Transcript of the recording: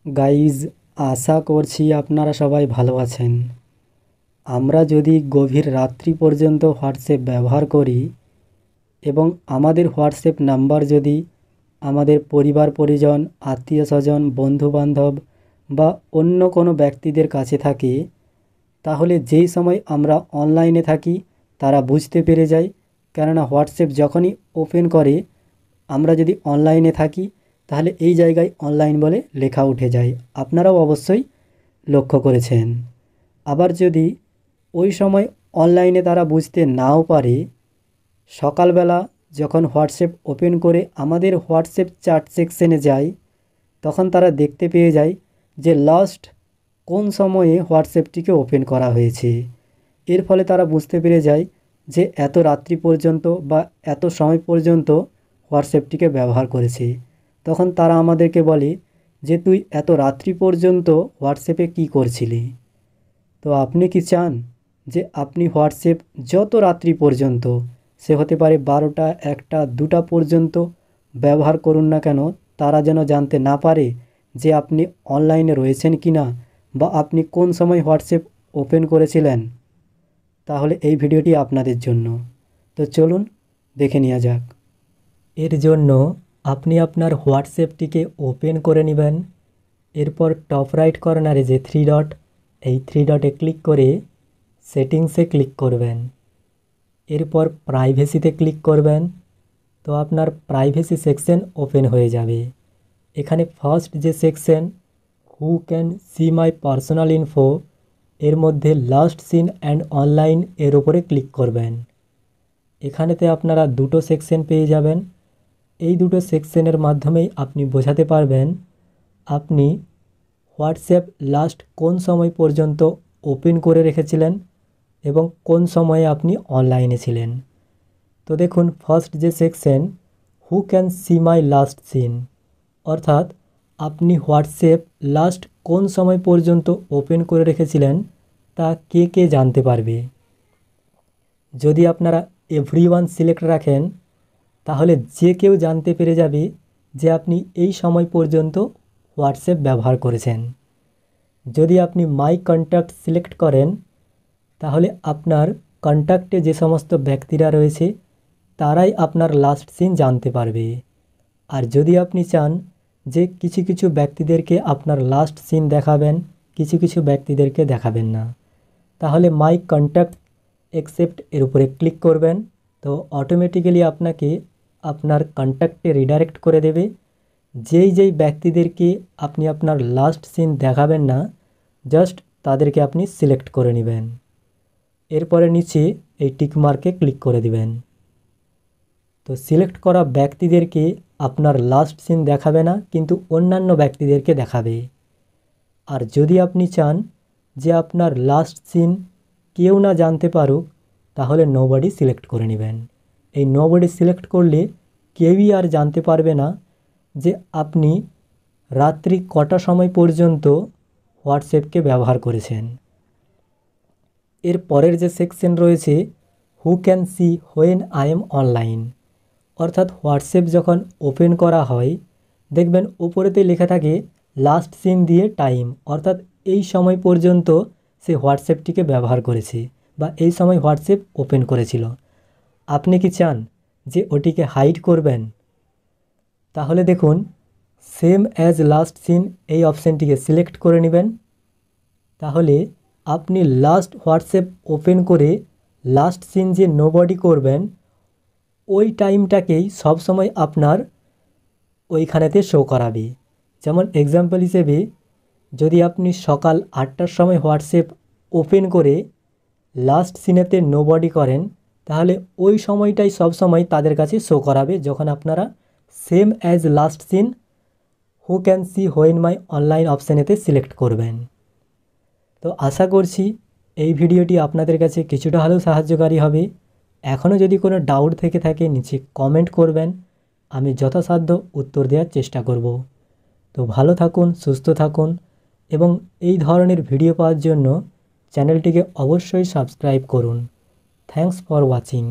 Guys, আশা করছি আপনারা সবাই ভালো আছেন। আমরা যদি গভীর রাত্রি পর্যন্ত হোয়াটসঅ্যাপ ব্যবহার করি এবং আমাদের হোয়াটসঅ্যাপ নাম্বার যদি আমাদের পরিবার পরিজন, আত্মীয় স্বজন, বন্ধুবান্ধব বা অন্য কোনো ব্যক্তিদের কাছে থাকে, তাহলে যেই সময় আমরা অনলাইনে থাকি তারা বুঝতে পেরে যায়। কেননা হোয়াটসঅ্যাপ যখনই ওপেন করে, আমরা যদি অনলাইনে থাকি তাহলে এই জায়গায় অনলাইন বলে লেখা উঠে যায়। আপনারাও অবশ্যই লক্ষ্য করেছেন। আবার যদি ওই সময় অনলাইনে তারা বুঝতে নাও পারে, সকালবেলা যখন হোয়াটসঅ্যাপ ওপেন করে আমাদের হোয়াটসঅ্যাপ চ্যাট সেকশনে যায়, তখন তারা দেখতে পেয়ে যায় যে লাস্ট কোন সময়ে হোয়াটসঅ্যাপটিকে ওপেন করা হয়েছে। এর ফলে তারা বুঝতে পেরে যায় যে এত রাত্রি পর্যন্ত বা এত সময় পর্যন্ত হোয়াটসঅ্যাপটিকে ব্যবহার করেছে। তখন তারা আমাদেরকে বলে যে তুই এত রাত্রি পর্যন্ত হোয়াটসঅ্যাপে কী করছিলি। তো আপনি কি চান যে আপনি হোয়াটসঅ্যাপ যত রাত্রি পর্যন্ত, সে হতে পারে 12টা, 1টা, 2টা পর্যন্ত ব্যবহার করুন না কেন, তারা যেন জানতে না পারে যে আপনি অনলাইনে রয়েছেন কি না বা আপনি কোন সময় হোয়াটসঅ্যাপ ওপেন করেছিলেন? তাহলে এই ভিডিওটি আপনাদের জন্য। তো চলুন দেখে নেওয়া যাক। এর জন্য আপনি আপনার হোয়াটসঅ্যাপটিকে ওপেন করে নেবেন। এরপর টপ রাইট কর্নারে যে থ্রি ডট, এই থ্রি ডটে ক্লিক করে সেটিংসে ক্লিক করবেন। এরপর প্রাইভেসিতে ক্লিক করবেন। তো আপনার প্রাইভেসি সেকশন ওপেন হয়ে যাবে। এখানে ফার্স্ট যে section who can see my personal info, এর মধ্যে লাস্ট সিন অ্যান্ড অনলাইন এর ওপরে ক্লিক করবেন। এখানেতে আপনারা দুটো সেকশন পেয়ে যাবেন। এই দুটো সেকশনের মাধ্যমেই আপনি বোঝাতে পারবেন আপনি হোয়াটসঅ্যাপ লাস্ট কোন সময় পর্যন্ত ওপেন করে রেখেছিলেন এবং কোন সময়ে আপনি অনলাইনে ছিলেন। তো দেখুন, ফার্স্ট যে section who can see my last seen, অর্থাৎ আপনি হোয়াটসঅ্যাপ লাস্ট কোন সময় পর্যন্ত ওপেন করে রেখেছিলেন তা কে কে জানতে পারবে। যদি আপনারা এভরিওয়ান সিলেক্ট রাখেন, তাহলে যে কেউ জানতে পেরে যাবে যে আপনি এই সময় পর্যন্ত হোয়াটসঅ্যাপ ব্যবহার করেছেন। যদি আপনি মাই কন্ট্যাক্ট সিলেক্ট করেন, তাহলে আপনার কন্ট্যাক্টে যে সমস্ত ব্যক্তিরা রয়েছে তারাই আপনার লাস্ট সিন জানতে পারবে। আর যদি আপনি চান যে কিছু কিছু ব্যক্তিদেরকে আপনার লাস্ট সিন দেখাবেন, কিছু কিছু ব্যক্তিদেরকে দেখাবেন না, তাহলে মাই কন্ট্যাক্ট অ্যাকসেপ্ট এর উপরে ক্লিক করবেন। তো অটোমেটিক্যালি আপনাকে আপনার কন্ট্যাক্টে রিডাইরেক্ট করে দেবে। যেই যেই ব্যক্তিদেরকে আপনি আপনার লাস্ট সিন দেখাবেন না, জাস্ট তাদেরকে আপনি সিলেক্ট করে নেবেন। এরপরে নিচে এই টিক মার্কে ক্লিক করে দিবেন। তো সিলেক্ট করা ব্যক্তিদেরকে আপনার লাস্ট সিন দেখাবে না, কিন্তু অন্যান্য ব্যক্তিদেরকে দেখাবে। আর যদি আপনি চান যে আপনার লাস্ট সিন কেউ না জানতে পারুক, তাহলে নোবডি সিলেক্ট করে নেবেন। এই নোবডি সিলেক্ট করলে কেউই আর জানতে পারবে না যে আপনি রাত্রি কটা সময় পর্যন্ত হোয়াটসঅ্যাপকে ব্যবহার করেছেন। এর পরের যে সেকশন রয়েছে হু can see when I am online, অর্থাৎ হোয়াটসঅ্যাপ যখন ওপেন করা হয়, দেখবেন ওপরেতে লেখা থাকে লাস্ট সিন দিয়ে টাইম, অর্থাৎ এই সময় পর্যন্ত সে হোয়াটসঅ্যাপটিকে ব্যবহার করেছে বা এই সময় হোয়াটসঅ্যাপ ওপেন করেছিল। আপনি কি চান যে ওটিকে হাইড করবেন? তাহলে দেখুন, সেম অ্যাজ লাস্ট সিন এই অপশানটিকে সিলেক্ট করে নেবেন। তাহলে আপনি লাস্ট হোয়াটসঅ্যাপ ওপেন করে লাস্ট সিন যে নোবডি করবেন, ওই টাইমটাকেই সবসময় আপনার ওইখানেতে শো করাবে। যেমন এক্সাম্পল হিসেবে, যদি আপনি সকাল 8টার সময় হোয়াটসঅ্যাপ ওপেন করে লাস্ট সিনেতে নোবডি করেন, তাহলে ওই সময়টাই সবসময় তাদের কাছে শো করাবে, যখন আপনারা same as last seen who can see when my online অপশানেতে সিলেক্ট করবেন। তো আশা করছি এই ভিডিওটি আপনাদের কাছে কিছুটা হলেও সাহায্যকারী হবে। এখনও যদি কোনো ডাউট থেকে থাকে নিচে কমেন্ট করবেন, আমি যথাসাধ্য উত্তর দেওয়ার চেষ্টা করব। তো ভালো থাকুন, সুস্থ থাকুন এবং এই ধরনের ভিডিও পাওয়ার জন্য চ্যানেলটিকে অবশ্যই সাবস্ক্রাইব করুন। Thanks for watching.